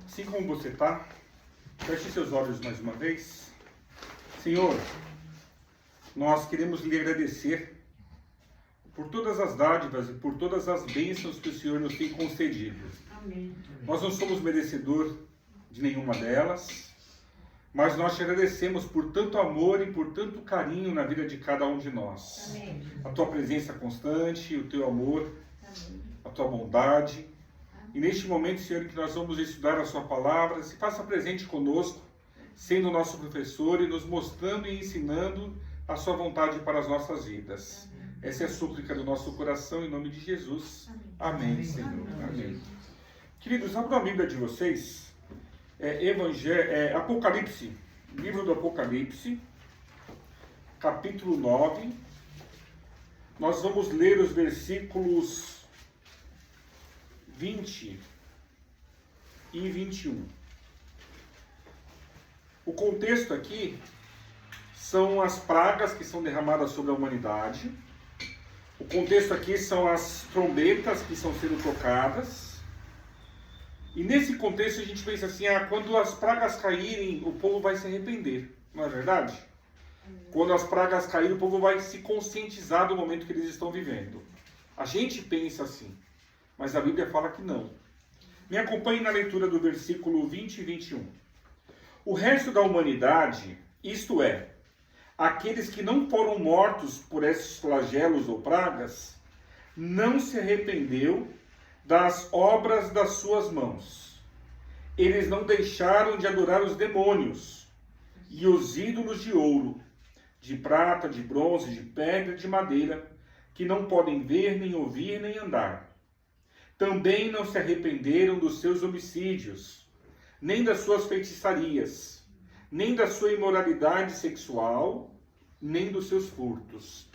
Assim como você está, feche seus olhos mais uma vez. Senhor, nós queremos lhe agradecer por todas as dádivas e por todas as bênçãos que o Senhor nos tem concedido. Amém. Nós não somos merecedor de nenhuma delas, mas nós te agradecemos por tanto amor e por tanto carinho na vida de cada um de nós. Amém. A tua presença constante, o teu amor, Amém. a tua bondade. E neste momento, Senhor, que nós vamos estudar a sua palavra, se faça presente conosco, sendo nosso professor e nos mostrando e ensinando a sua vontade para as nossas vidas. Essa é a súplica do nosso coração, em nome de Jesus. Amém, Senhor. Amém. Queridos, abram a Bíblia de vocês. Apocalipse, livro do Apocalipse, capítulo 9. Nós vamos ler os versículos 20 e 21. O contexto aqui são as pragas que são derramadas sobre a humanidade. O contexto aqui são as trombetas que estão sendo tocadas. E nesse contexto a gente pensa assim, quando as pragas caírem, o povo vai se arrepender. Não é verdade? Quando as pragas caírem, o povo vai se conscientizar do momento que eles estão vivendo. A gente pensa assim, mas a Bíblia fala que não. Me acompanhe na leitura do versículo 20 e 21. O resto da humanidade, isto é, aqueles que não foram mortos por esses flagelos ou pragas, não se arrependeu das obras das suas mãos. Eles não deixaram de adorar os demônios e os ídolos de ouro, de prata, de bronze, de pedra, de madeira, que não podem ver, nem ouvir, nem andar. Também não se arrependeram dos seus homicídios, nem das suas feitiçarias, nem da sua imoralidade sexual, nem dos seus furtos.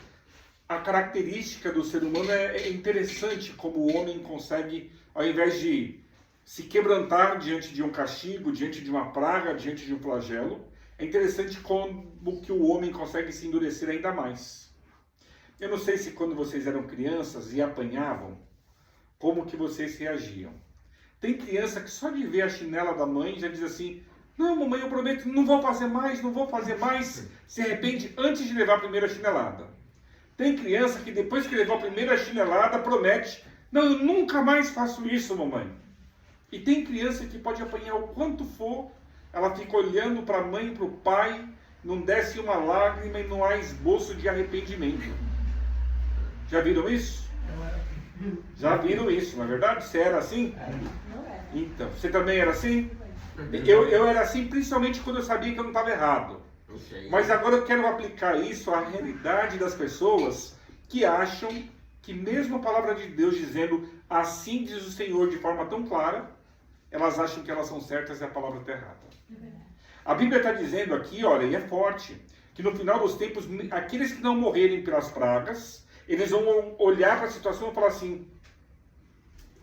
A característica do ser humano é interessante como o homem consegue, ao invés de se quebrantar diante de um castigo, diante de uma praga, diante de um flagelo, é interessante como que o homem consegue se endurecer ainda mais. Eu não sei se quando vocês eram crianças e apanhavam, como que vocês reagiam. Tem criança que só de ver a chinela da mãe já diz assim, não, mamãe, eu prometo, não vou fazer mais, se arrepende antes de levar a primeira chinelada. Tem criança que depois que levou a primeira chinelada promete, não, eu nunca mais faço isso, mamãe. E tem criança que pode apanhar o quanto for, ela fica olhando para a mãe e para o pai, não desce uma lágrima e não há esboço de arrependimento. Já viram isso? Já viram isso, não é verdade? Você era assim? Não é. Então, você também era assim? Eu era assim, principalmente quando eu sabia que eu não estava errado. Mas agora eu quero aplicar isso à realidade das pessoas que acham que mesmo a palavra de Deus dizendo assim diz o Senhor de forma tão clara, elas acham que elas são certas e a palavra está errada. A Bíblia está dizendo aqui, olha, e é forte, que no final dos tempos, aqueles que não morrerem pelas pragas, eles vão olhar para a situação e falar assim,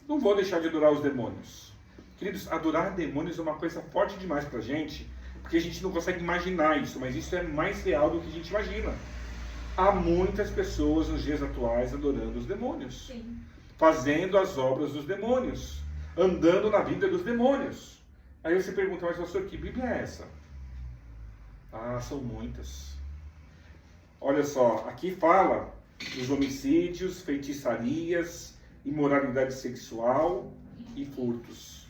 não vou deixar de adorar os demônios. Queridos, adorar demônios é uma coisa forte demais para a gente, porque a gente não consegue imaginar isso, mas isso é mais real do que a gente imagina. Há muitas pessoas nos dias atuais adorando os demônios, Sim. fazendo as obras dos demônios, andando na vida dos demônios. Aí você pergunta, mas pastor, que Bíblia é essa? São muitas. Olha só, aqui fala dos homicídios, feitiçarias, imoralidade sexual e furtos.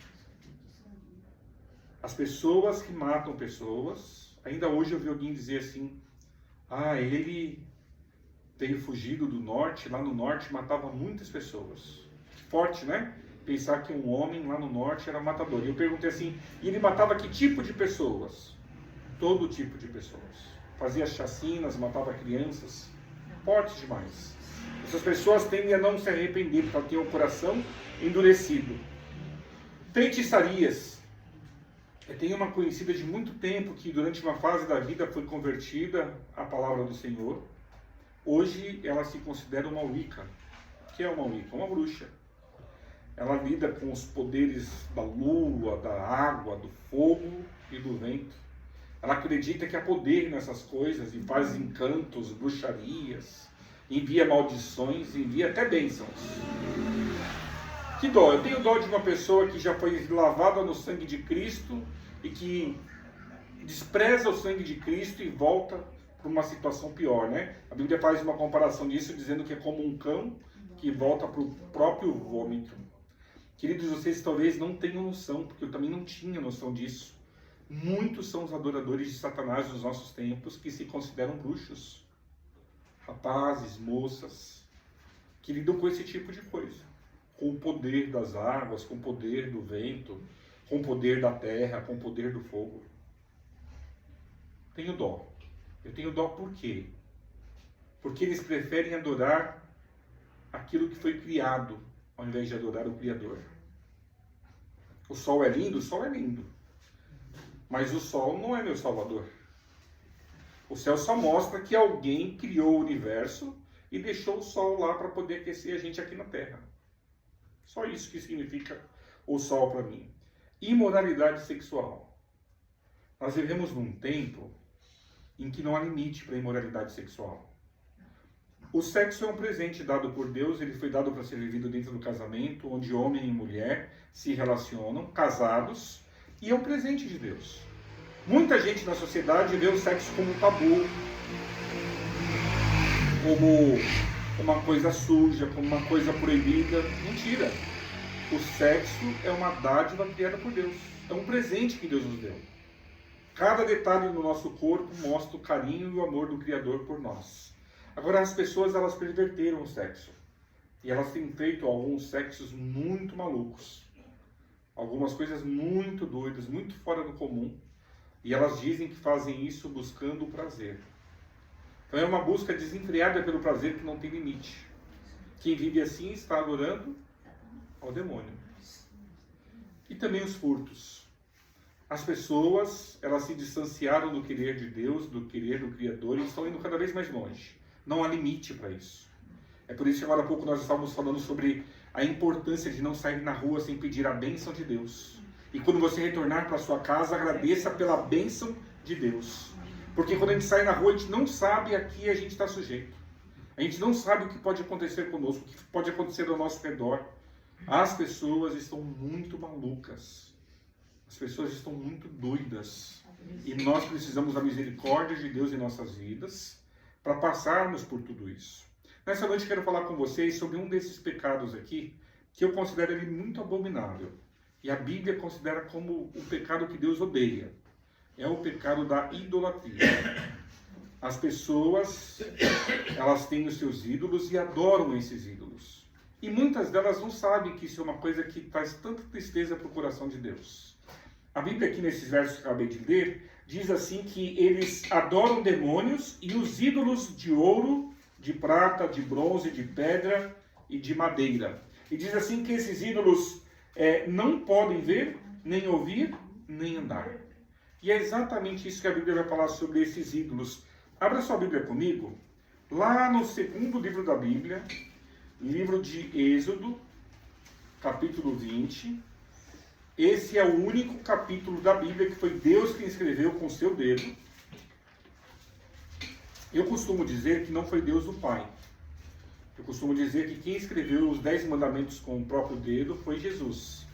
As pessoas que matam pessoas, ainda hoje eu vi alguém dizer assim, ele veio fugido do norte, lá no norte matava muitas pessoas. Forte, né? Pensar que um homem lá no norte era matador. E eu perguntei assim, e ele matava que tipo de pessoas? Todo tipo de pessoas. Fazia chacinas, matava crianças. Forte demais. Essas pessoas tendem a não se arrepender, porque elas têm o coração endurecido. Feitiçarias. Eu tenho uma conhecida de muito tempo que durante uma fase da vida foi convertida à palavra do Senhor. Hoje ela se considera uma Wicca. O que é uma Wicca? Uma bruxa. Ela lida com os poderes da lua, da água, do fogo e do vento. Ela acredita que há poder nessas coisas e faz encantos, bruxarias, envia maldições, envia até bênçãos. Que dó? Eu tenho dó de uma pessoa que já foi lavada no sangue de Cristo e que despreza o sangue de Cristo e volta para uma situação pior, né? A Bíblia faz uma comparação disso, dizendo que é como um cão que volta para o próprio vômito. Queridos, vocês talvez não tenham noção, porque eu também não tinha noção disso. Muitos são os adoradores de Satanás nos nossos tempos que se consideram bruxos. Rapazes, moças, que lidam com esse tipo de coisa. Com o poder das águas, com o poder do vento, com o poder da terra, com o poder do fogo. Tenho dó. Eu tenho dó por quê? Porque eles preferem adorar aquilo que foi criado, ao invés de adorar o Criador. O sol é lindo? O sol é lindo. Mas o sol não é meu salvador. O céu só mostra que alguém criou o universo e deixou o sol lá para poder aquecer a gente aqui na Terra. Só isso que significa o sol para mim. Imoralidade sexual. Nós vivemos num tempo em que não há limite para a imoralidade sexual. O sexo é um presente dado por Deus, ele foi dado para ser vivido dentro do casamento, onde homem e mulher se relacionam, casados, e é um presente de Deus. Muita gente na sociedade vê o sexo como um tabu, como uma coisa suja, como uma coisa proibida. Mentira! O sexo é uma dádiva criada por Deus, é um presente que Deus nos deu. Cada detalhe no nosso corpo mostra o carinho e o amor do Criador por nós. Agora, as pessoas, elas perverteram o sexo. E elas têm feito alguns sexos muito malucos. Algumas coisas muito doidas, muito fora do comum. E elas dizem que fazem isso buscando o prazer. Então é uma busca desenfreada pelo prazer que não tem limite. Quem vive assim está adorando ao demônio. E também os furtos. As pessoas, elas se distanciaram do querer de Deus, do querer do Criador, e estão indo cada vez mais longe. Não há limite para isso. É por isso que agora há pouco nós estávamos falando sobre a importância de não sair na rua sem pedir a bênção de Deus. E quando você retornar para sua casa, agradeça pela bênção de Deus. Porque quando a gente sai na rua, a gente não sabe a que a gente está sujeito. A gente não sabe o que pode acontecer conosco, o que pode acontecer ao nosso redor. As pessoas estão muito malucas. As pessoas estão muito doidas. E nós precisamos da misericórdia de Deus em nossas vidas para passarmos por tudo isso. Nessa noite eu quero falar com vocês sobre um desses pecados aqui, que eu considero ele muito abominável. E a Bíblia considera como o pecado que Deus odeia. É o pecado da idolatria. As pessoas, elas têm os seus ídolos e adoram esses ídolos. E muitas delas não sabem que isso é uma coisa que traz tanta tristeza para o coração de Deus. A Bíblia aqui nesses versos que eu acabei de ler, diz assim que eles adoram demônios e os ídolos de ouro, de prata, de bronze, de pedra e de madeira. E diz assim que esses ídolos não podem ver, nem ouvir, nem andar. E é exatamente isso que a Bíblia vai falar sobre esses ídolos. Abra sua Bíblia comigo, lá no segundo livro da Bíblia, livro de Êxodo, capítulo 20. Esse é o único capítulo da Bíblia que foi Deus quem escreveu com seu dedo. Eu costumo dizer que não foi Deus o Pai. Eu costumo dizer que quem escreveu os 10 mandamentos com o próprio dedo foi Jesus.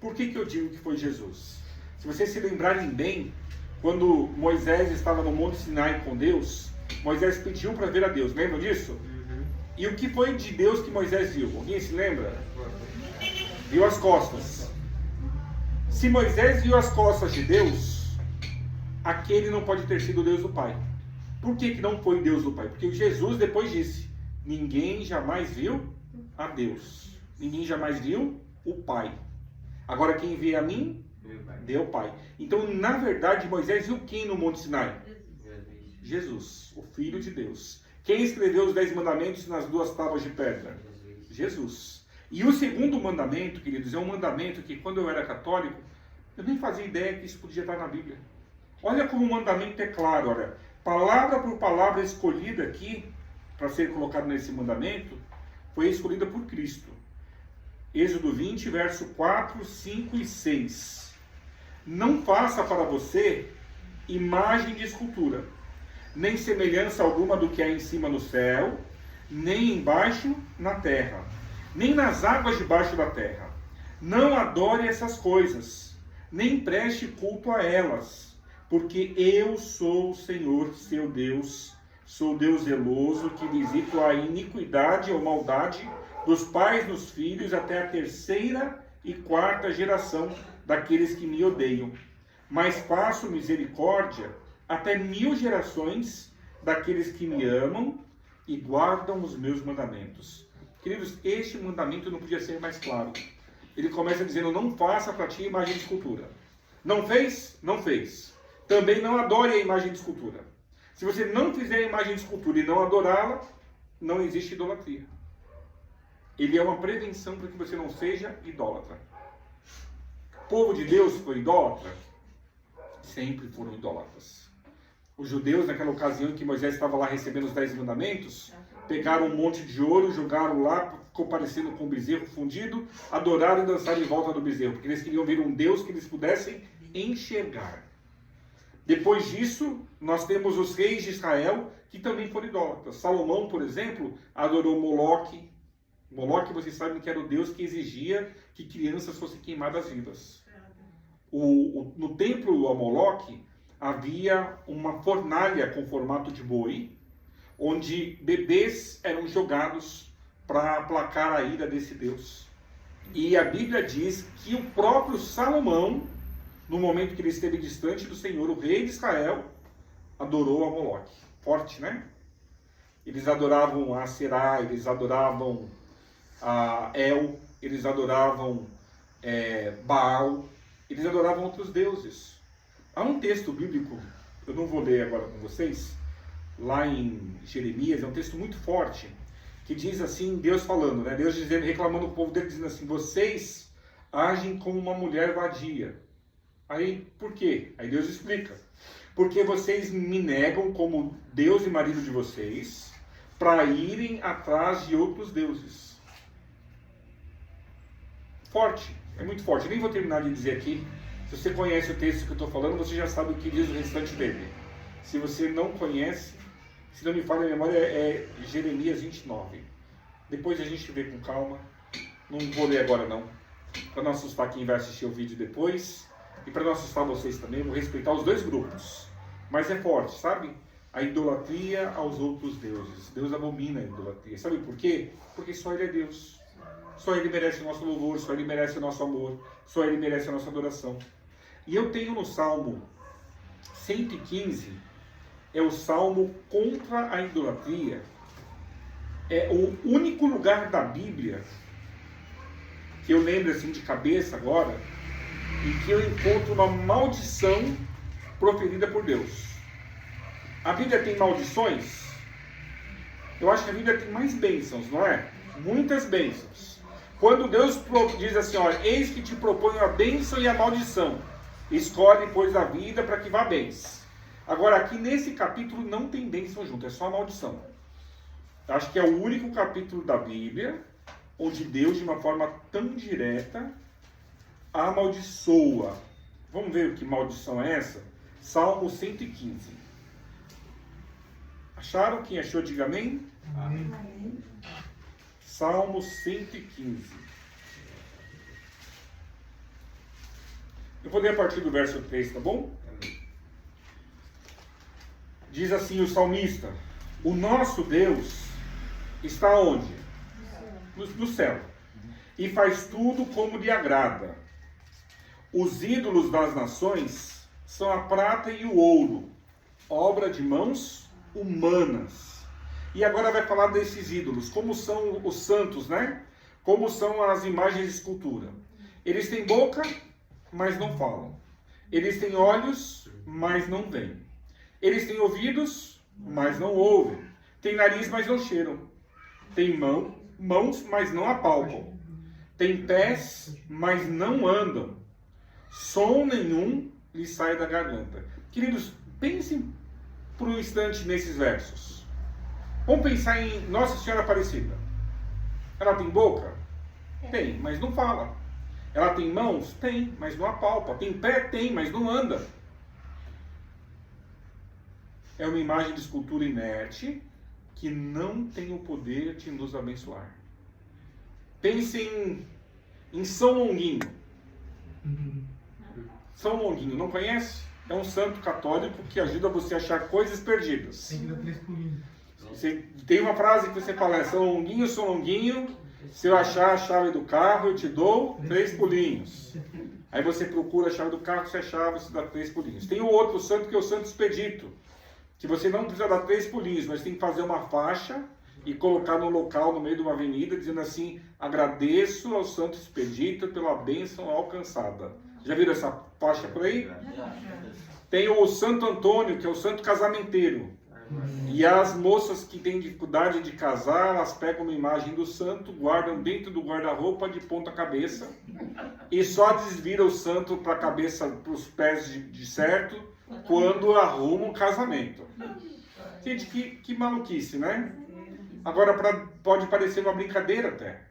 Por que eu digo que foi Jesus? Se vocês se lembrarem bem, quando Moisés estava no Monte Sinai com Deus, Moisés pediu para ver a Deus. Lembram disso? E o que foi de Deus que Moisés viu? Alguém se lembra? Viu as costas. Se Moisés viu as costas de Deus, aquele não pode ter sido Deus do Pai. Por que não foi Deus do Pai? Porque Jesus depois disse: ninguém jamais viu a Deus. Ninguém jamais viu o Pai. Agora quem vê a mim, vê o Pai. Então, na verdade, Moisés viu quem no Monte Sinai? Jesus, o Filho de Deus. Quem escreveu os 10 mandamentos nas 2 tábuas de pedra? Jesus. E o segundo mandamento, queridos, é um mandamento que quando eu era católico, eu nem fazia ideia que isso podia estar na Bíblia. Olha como o mandamento é claro, olha. Palavra por palavra escolhida aqui, para ser colocado nesse mandamento, foi escolhida por Cristo. Êxodo 20, verso 4, 5 e 6. Não faça para você imagem de escultura, nem semelhança alguma do que há em cima no céu, nem embaixo na terra, nem nas águas debaixo da terra. Não adore essas coisas, nem preste culto a elas, porque eu sou o Senhor, seu Deus, sou Deus zeloso, que visito a iniquidade ou maldade dos pais nos filhos até a 3ª e 4ª geração daqueles que me odeiam. Mas faço misericórdia até 1000 gerações daqueles que me amam e guardam os meus mandamentos. Queridos, este mandamento não podia ser mais claro. Ele começa dizendo: não faça para ti imagem de escultura. Não fez? Não fez. Também não adore a imagem de escultura. Se você não fizer a imagem de escultura e não adorá-la, não existe idolatria. Ele é uma prevenção para que você não seja idólatra. O povo de Deus foi idólatra? Sempre foram idólatras. Os judeus, naquela ocasião em que Moisés estava lá recebendo os 10 mandamentos, pegaram um monte de ouro, jogaram lá, ficou parecendo com um bezerro fundido, adoraram e dançaram em volta do bezerro, porque eles queriam ver um Deus que eles pudessem enxergar. Depois disso, nós temos os reis de Israel, que também foram idólatras. Salomão, por exemplo, adorou Moloque. Moloque, vocês sabem que era o Deus que exigia que crianças fossem queimadas vivas. No templo a Moloque, havia uma fornalha com formato de boi, onde bebês eram jogados para aplacar a ira desse Deus. E a Bíblia diz que o próprio Salomão, no momento que ele esteve distante do Senhor, o rei de Israel, adorou a Moloque. Forte, né? Eles adoravam a Aserá, eles adoravam a El, eles adoravam Baal, eles adoravam outros deuses. Há um texto bíblico, eu não vou ler agora com vocês, lá em Jeremias, é um texto muito forte, que diz assim, Deus falando, né? Deus dizendo, reclamando o povo dele, dizendo assim: vocês agem como uma mulher vadia. Aí, por quê? Aí Deus explica. Porque vocês me negam como Deus e marido de vocês, para irem atrás de outros deuses. Forte, é muito forte. Eu nem vou terminar de dizer aqui. Se você conhece o texto que eu estou falando, você já sabe o que diz o restante dele. Se você não conhece, se não me falha a memória, é Jeremias 29. Depois a gente vê com calma. Não vou ler agora não. Para não assustar quem vai assistir o vídeo depois. E para não assustar vocês também, vou respeitar os dois grupos. Mas é forte, sabe? A idolatria aos outros deuses. Deus abomina a idolatria. Sabe por quê? Porque só Ele é Deus. Só Ele merece o nosso louvor, só Ele merece o nosso amor, só Ele merece a nossa adoração. E eu tenho no Salmo 115, é o Salmo contra a idolatria. É o único lugar da Bíblia que eu lembro assim de cabeça agora, em que eu encontro uma maldição proferida por Deus. A Bíblia tem maldições? Eu acho que a Bíblia tem mais bênçãos, não é? Muitas bênçãos. Quando Deus diz assim, olha, eis que te proponho a bênção e a maldição. Escolhe, pois, a vida para que vá bens. Agora, aqui nesse capítulo não tem bênção junto, é só a maldição. Eu acho que é o único capítulo da Bíblia onde Deus, de uma forma tão direta, amaldiçoa. Vamos ver que maldição é essa? Salmo 115. Acharam? Quem achou, diga amém. Amém. Salmo 115. Eu vou ler a partir do verso 3, tá bom? Diz assim o salmista: o nosso Deus está onde? No céu. E faz tudo como lhe agrada. Os ídolos das nações são a prata e o ouro, obra de mãos humanas. E agora vai falar desses ídolos, como são os santos, né? Como são as imagens de escultura. Eles têm boca, mas não falam. Eles têm olhos, mas não veem. Eles têm ouvidos, mas não ouvem. Têm nariz, mas não cheiram. Têm mãos, mas não apalpam. Têm pés, mas não andam. Som nenhum lhe sai da garganta. Queridos, pensem por um instante nesses versos. Vamos pensar em Nossa Senhora Aparecida. Ela tem boca? Tem, mas não fala. Ela tem mãos? Tem, mas não apalpa. Tem pé? Tem, mas não anda. É uma imagem de escultura inerte que não tem o poder de nos abençoar. Pensem em São Longuinho. São Longuinho, não conhece? É um santo católico que ajuda você a achar coisas perdidas. Tem que dar 3 pulinhos. Você, tem uma frase que você fala, São Longuinho, se eu achar a chave do carro, eu te dou 3 pulinhos. Aí você procura a chave do carro, você achava, você dá 3 pulinhos. Tem o outro santo que é o Santo Expedito, que você não precisa dar 3 pulinhos, mas tem que fazer uma faixa e colocar no local, no meio de uma avenida, dizendo assim, agradeço ao Santo Expedito pela bênção alcançada. Já viram essa faixa por aí? Tem o Santo Antônio, que é o santo casamenteiro. E as moças que têm dificuldade de casar, elas pegam uma imagem do santo, guardam dentro do guarda-roupa de ponta cabeça e só desvira o santo para a cabeça, para os pés de certo, quando arruma um casamento. Gente, que maluquice, né? Agora pode parecer uma brincadeira até,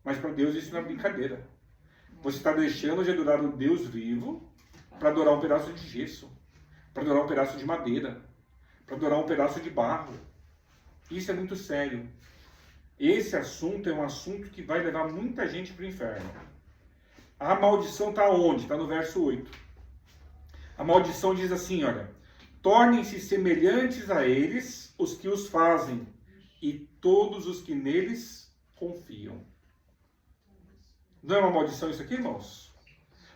mas para Deus isso não é brincadeira. Você está deixando de adorar o Deus vivo para adorar um pedaço de gesso, para adorar um pedaço de madeira, para adorar um pedaço de barro. Isso é muito sério. Esse assunto é um assunto que vai levar muita gente para o inferno. A maldição está onde? Está no verso 8. A maldição diz assim, olha, tornem-se semelhantes a eles os que os fazem e todos os que neles confiam. Não é uma maldição isso aqui, irmãos?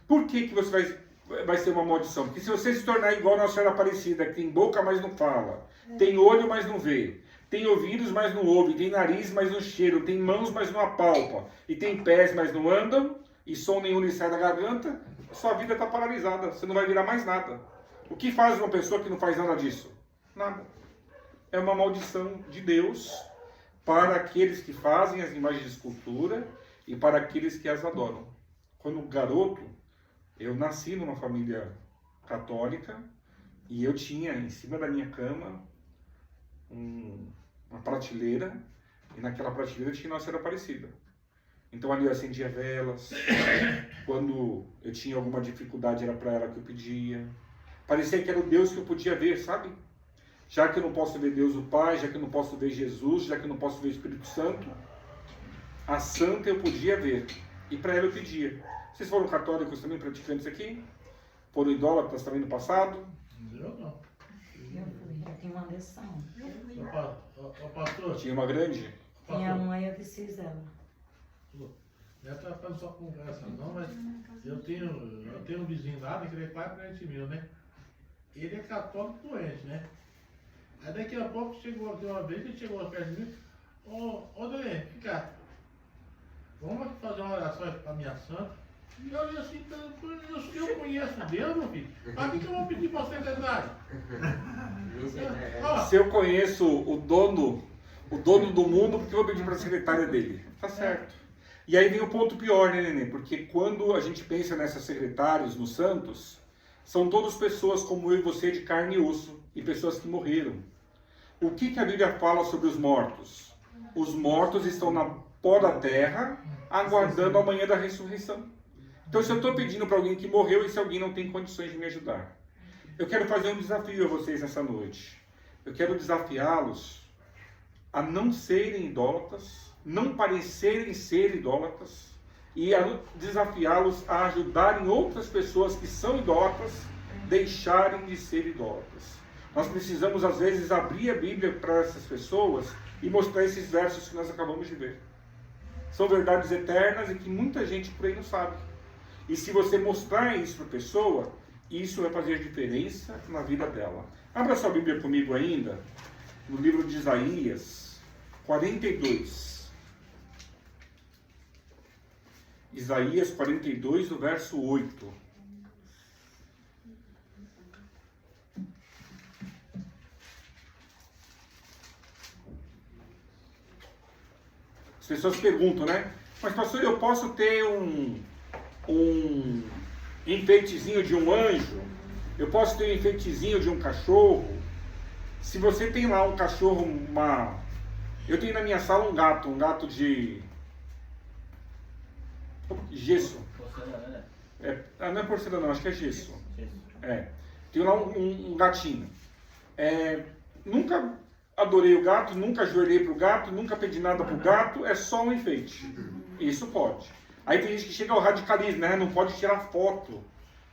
Por que você vai ser uma maldição? Porque se você se tornar igual a Nossa Senhora Aparecida, que tem boca, mas não fala, tem olho, mas não vê, tem ouvidos, mas não ouve, tem nariz, mas não cheira, tem mãos, mas não apalpa, e tem pés, mas não andam, e som nenhum lhe sai da garganta, sua vida está paralisada, você não vai virar mais nada. O que faz uma pessoa que não faz nada disso? Nada. É uma maldição de Deus para aqueles que fazem as imagens de escultura e para aqueles que as adoram. Quando garoto, eu nasci numa família católica e eu tinha em cima da minha cama uma prateleira e naquela prateleira tinha Nossa Senhora Aparecida. Então ali eu acendia velas, quando eu tinha alguma dificuldade era para ela que eu pedia. Parecia que era o Deus que eu podia ver, sabe? Já que eu não posso ver Deus o Pai, já que eu não posso ver Jesus, já que eu não posso ver o Espírito Santo, a Santa eu podia ver. E para ela eu pedia. Vocês foram católicos também, praticantes aqui? Foram idólatras também no passado? Eu não. Eu fui, eu tinha uma lição. Ô, pastor, Tinha uma grande? Minha mãe, eu fiz ela. não é atrapalhando sua conversa não, mas eu tenho um vizinho lá, que ele é pai parente meu, né? Ele é católico doente, né? Aí daqui a pouco chegou aqui uma vez, ele chegou perto de mim, ô doente, vem cá, vamos aqui fazer uma oração para minha santa. E eu olhei assim, eu conheço Deus, meu filho, para que eu vou pedir para você secretário? Se eu conheço o dono do mundo, porque eu vou pedir para a secretária dele? Tá certo. E aí vem o ponto pior, né, Nenê? Porque quando a gente pensa nessas secretárias, nos santos, são todas pessoas como eu e você, de carne e osso, e pessoas que morreram. O que a Bíblia fala sobre os mortos? Os mortos estão na pó da terra, aguardando a manhã da ressurreição. Então, se eu estou pedindo para alguém que morreu, e se alguém não tem condições de me ajudar? Eu quero fazer um desafio a vocês nessa noite. Eu quero desafiá-los a não serem idólatras, não parecerem ser idólatras, e a desafiá-los a ajudarem outras pessoas que são idólatras, deixarem de ser idólatras. Nós precisamos, às vezes, abrir a Bíblia para essas pessoas e mostrar esses versos que nós acabamos de ver. São verdades eternas e que muita gente por aí não sabe. E se você mostrar isso para a pessoa, isso vai fazer diferença na vida dela. Abra sua Bíblia comigo ainda, no livro de Isaías 42. Isaías 42, do verso 8. As pessoas perguntam, né? Mas pastor, eu posso ter um enfeitezinho de um anjo? Eu posso ter um enfeitezinho de um cachorro? Se você tem lá um cachorro, eu tenho na minha sala um gato de gesso. Não é porcelana, não, acho que é gesso. Tenho lá um gatinho. Nunca adorei o gato, nunca ajoelhei para o gato, nunca pedi nada para o gato, é só um enfeite. Isso pode. Aí tem gente que chega ao radicalismo, né? Não pode tirar foto.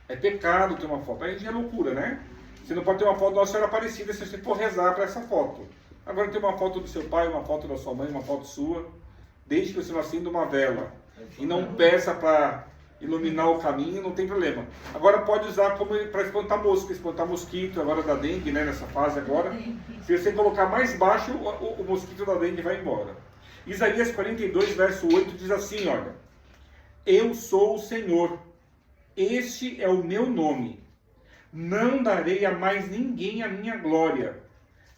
É pecado ter uma foto. Aí é loucura, né? Você não pode ter uma foto da Nossa Senhora Aparecida se você for rezar para essa foto. Agora tem uma foto do seu pai, uma foto da sua mãe, uma foto sua. Desde que você não acenda uma vela e não peça para iluminar o caminho, não tem problema. Agora pode usar como para espantar mosca, espantar mosquito, agora da dengue, né? Nessa fase agora. Se você colocar mais baixo, o mosquito da dengue vai embora. Isaías 42, verso 8 diz assim, olha. Eu sou o Senhor, este é o meu nome. Não darei a mais ninguém a minha glória,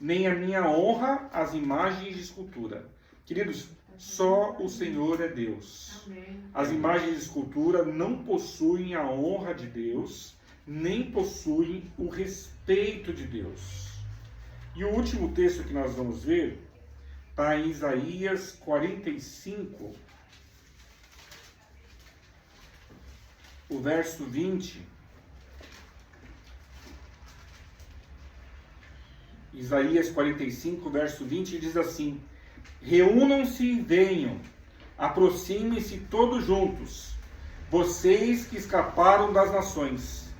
nem a minha honra às imagens de escultura. Queridos, só o Senhor é Deus. As imagens de escultura não possuem a honra de Deus, nem possuem o respeito de Deus. E o último texto que nós vamos ver está em Isaías 45, o verso 20. Isaías 45, verso 20 diz assim: reúnam-se e venham, aproximem-se todos juntos, vocês que escaparam das nações.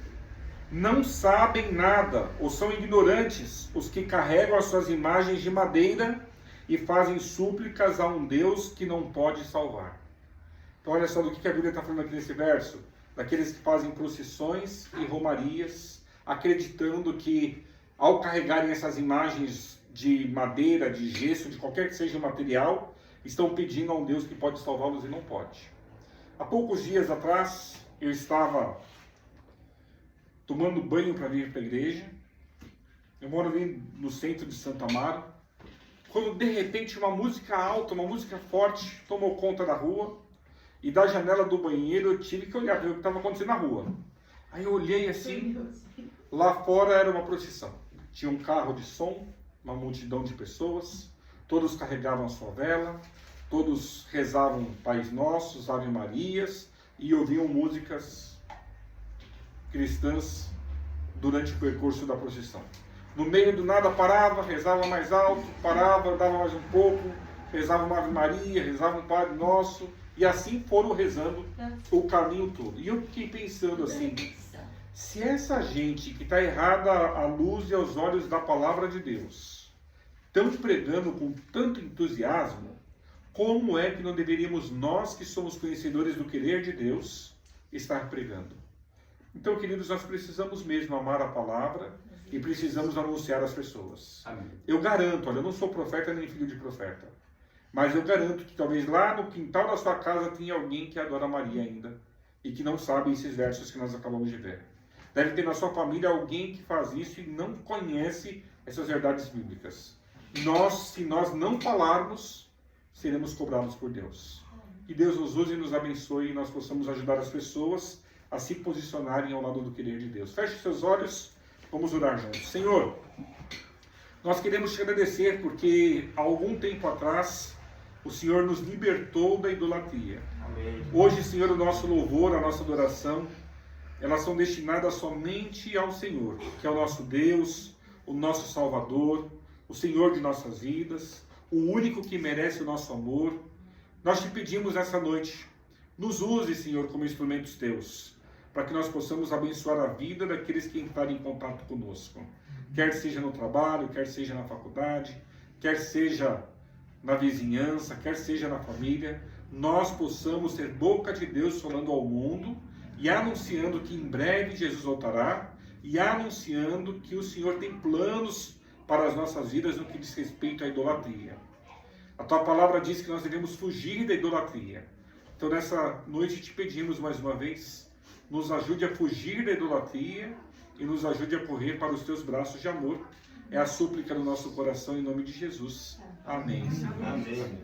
Não sabem nada, ou são ignorantes, os que carregam as suas imagens de madeira e fazem súplicas a um Deus que não pode salvar. Então olha só do que a Bíblia está falando aqui nesse verso. Daqueles que fazem procissões e romarias, acreditando que ao carregarem essas imagens de madeira, de gesso, de qualquer que seja o material, estão pedindo a um Deus que pode salvá-los e não pode. Há poucos dias atrás, eu estava tomando banho para vir para a igreja. Eu moro ali no centro de Santo Amaro. Quando de repente uma música alta, uma música forte, tomou conta da rua. E da janela do banheiro eu tive que olhar, ver o que estava acontecendo na rua. Aí eu olhei assim, lá fora era uma procissão. Tinha um carro de som, uma multidão de pessoas, todos carregavam a sua vela, todos rezavam Pais Nossos, Ave Marias e ouviam músicas cristãs durante o percurso da procissão. No meio do nada parava, rezava mais alto, parava, andava mais um pouco, rezava uma Ave Maria, rezava um Pai Nosso. E assim foram rezando o caminho todo. E eu fiquei pensando assim, se essa gente que está errada à luz e aos olhos da palavra de Deus, estão pregando com tanto entusiasmo, como é que não deveríamos nós, que somos conhecedores do querer de Deus, estar pregando? Então, queridos, nós precisamos mesmo amar a palavra e precisamos anunciar às pessoas. Amém. Eu garanto, olha, eu não sou profeta nem filho de profeta. Mas eu garanto que talvez lá no quintal da sua casa tenha alguém que adora Maria ainda e que não sabe esses versos que nós acabamos de ver. Deve ter na sua família alguém que faz isso e não conhece essas verdades bíblicas. Se nós não falarmos, seremos cobrados por Deus. Que Deus nos use e nos abençoe e nós possamos ajudar as pessoas a se posicionarem ao lado do querer de Deus. Feche seus olhos, vamos orar juntos. Senhor, nós queremos te agradecer porque há algum tempo atrás o Senhor nos libertou da idolatria. Amém. Hoje, Senhor, o nosso louvor, a nossa adoração, elas são destinadas somente ao Senhor, que é o nosso Deus, o nosso Salvador, o Senhor de nossas vidas, o único que merece o nosso amor. Nós te pedimos essa noite, nos use, Senhor, como instrumentos teus, para que nós possamos abençoar a vida daqueles que entrarem em contato conosco. Quer seja no trabalho, quer seja na faculdade, quer seja na vizinhança, quer seja na família, nós possamos ser boca de Deus falando ao mundo e anunciando que em breve Jesus voltará e anunciando que o Senhor tem planos para as nossas vidas no que diz respeito à idolatria. A tua palavra diz que nós devemos fugir da idolatria. Então nessa noite te pedimos mais uma vez, nos ajude a fugir da idolatria e nos ajude a correr para os teus braços de amor. É a súplica do nosso coração em nome de Jesus. Amém. Amém.